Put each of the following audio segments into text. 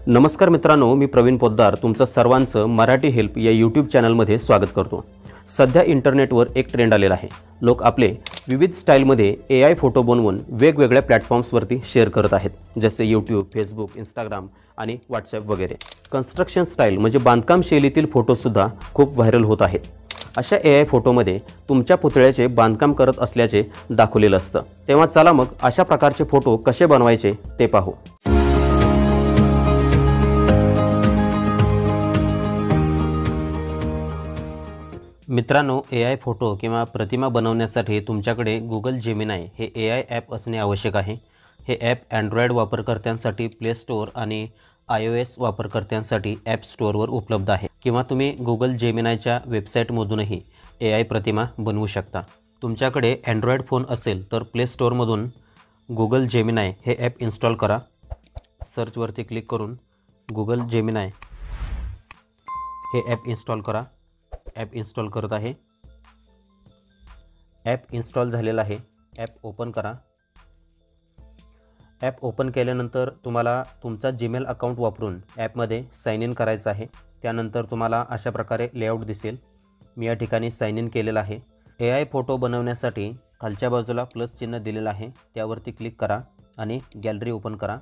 नमस्कार मित्रांनो, मी प्रवीण पोद्दार तुमचं सर्वांचं मराठी हेल्प या यूट्यूब चॅनलमध्ये स्वागत करतो। सध्या इंटरनेटवर एक ट्रेंड आलेला आहे। लोक आपले विविध स्टाईलमध्ये AI फोटो बनवून वेगवेगळ्या प्लॅटफॉर्म्सवरती शेअर करत आहेत, जसे यूट्यूब, फेसबुक, इंस्टाग्राम आणि व्हॉट्सॲप वगैरे। कन्स्ट्रक्शन स्टाईल म्हणजे बांधकाम शैलीतील फोटोसुद्धा खूप व्हायरल होत आहेत। अशा AI फोटोमध्ये तुमच्या पुतळ्याचे बांधकाम करत असल्याचे दाखवलेलं असतं। तेव्हा चला मग अशा प्रकारचे फोटो कसे बनवायचे ते पाहू। मित्रांनो, AI फोटो किंवा प्रतिमा बनवण्यासाठी तुमच्याकडे Google Gemini हे AI ॲप असणे आवश्यक आहे। हे ॲप Android वापरकर्त्यांसाठी प्ले स्टोअर आणि iOS वापरकर्त्यांसाठी ॲप स्टोअरवर उपलब्ध आहे, किंवा तुम्ही Google Geminiच्या वेबसाईटमधूनही AI प्रतिमा बनवू शकता। तुमच्याकडे Android फोन असेल तर प्ले स्टोअरमधून Google Gemini हे ॲप इन्स्टॉल करा। सर्चवरती क्लिक करून Google Gemini हे ॲप इन्स्टॉल करा। ॲप इन्स्टॉल करत आहे। ॲप इन्स्टॉल झालेला आहे। ॲप ओपन करा। ॲप ओपन केल्यानंतर तुम्हाला तुमचा जीमेल अकाउंट वापरून ॲपमध्ये साइन इन करायचं आहे। त्यानंतर तुम्हाला अशा प्रकारे लेआउट दिसेल। मी या ठिकाणी साइन इन केलेला आहे। AI फोटो बनवण्यासाठी खालच्या बाजूला प्लस चिन्ह दिलेलं आहे, त्यावरती क्लिक करा आणि गॅलरी ओपन करा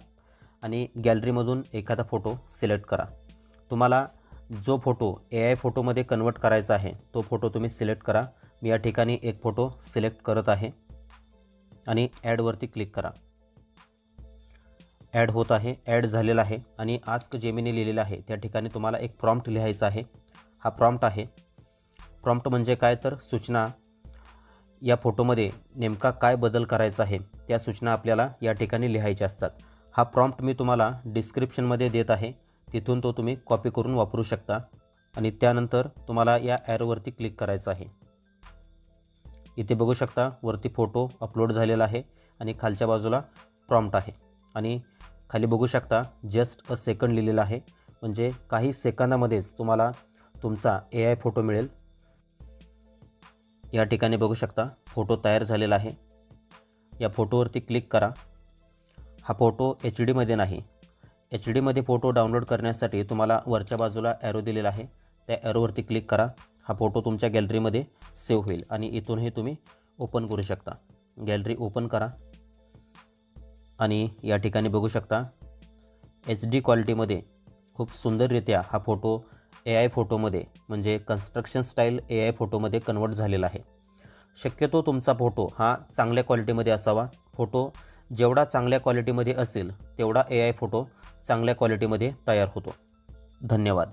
आणि गॅलरीमधून एखादा फोटो सिलेक्ट करा। तुम्हाला जो फोटो AI फोटोमध्ये कन्वर्ट करायचा आहे तो फोटो तुम्ही सिलेक्ट करा। मी या ठिकाणी एक फोटो सिलेक्ट करत आहे आणि ॲडवरती क्लिक करा। ॲड होत आहे। ॲड झालेला आहे आणि आस्क जेमिनी लिहिलेलं आहे। त्या ठिकाणी तुम्हाला एक प्रॉम्प्ट लिहायचा आहे। हा प्रॉम्प्ट आहे। प्रॉम्प्ट म्हणजे काय तर सूचना, या फोटोमध्ये नेमका काय बदल करायचा आहे त्या सूचना आपल्याला या ठिकाणी लिहायच्या असतात। हा प्रॉम्प्ट मी तुम्हाला डिस्क्रिप्शनमध्ये देत आहे, तिथून तो तुम्ही कॉपी करून वापरू शकता। आणि त्यानंतर तुम्हाला या ॲरोवरती क्लिक करायचं आहे। इथे बघू शकता वरती फोटो अपलोड झालेला आहे आणि खालच्या बाजूला प्रॉम्प्ट आहे आणि खाली बघू शकता जस्ट अ सेकंड लिहिलेलं आहे, म्हणजे काही सेकंदामध्येच तुम्हाला तुमचा AI फोटो मिळेल। या ठिकाणी बघू शकता फोटो तयार झालेला आहे। या फोटोवरती क्लिक करा। हा फोटो HD मध्ये नाही। HD मध्ये फोटो डाउनलोड करण्यासाठी तुम्हाला वरच्या बाजूला ॲरो दिलेला आहे, त्या ॲरोवरती क्लिक करा। हा फोटो तुमच्या गॅलरीमध्ये सेव्ह होईल आणि इथूनही तुम्ही ओपन करू शकता। गॅलरी ओपन करा आणि या ठिकाणी बघू शकता HD क्वालिटीमध्ये खूप सुंदररित्या हा फोटो AI फोटोमध्ये म्हणजे कन्स्ट्रक्शन स्टाईल AI फोटोमध्ये कन्वर्ट झालेला आहे। शक्यतो तुमचा फोटो हा चांगल्या क्वालिटीमध्ये असावा। फोटो जेवढा चांगल्या क्वालिटीमध्ये असेल तेवढा AI फोटो चांगल्या क्वालिटीमध्ये तयार होतो। धन्यवाद।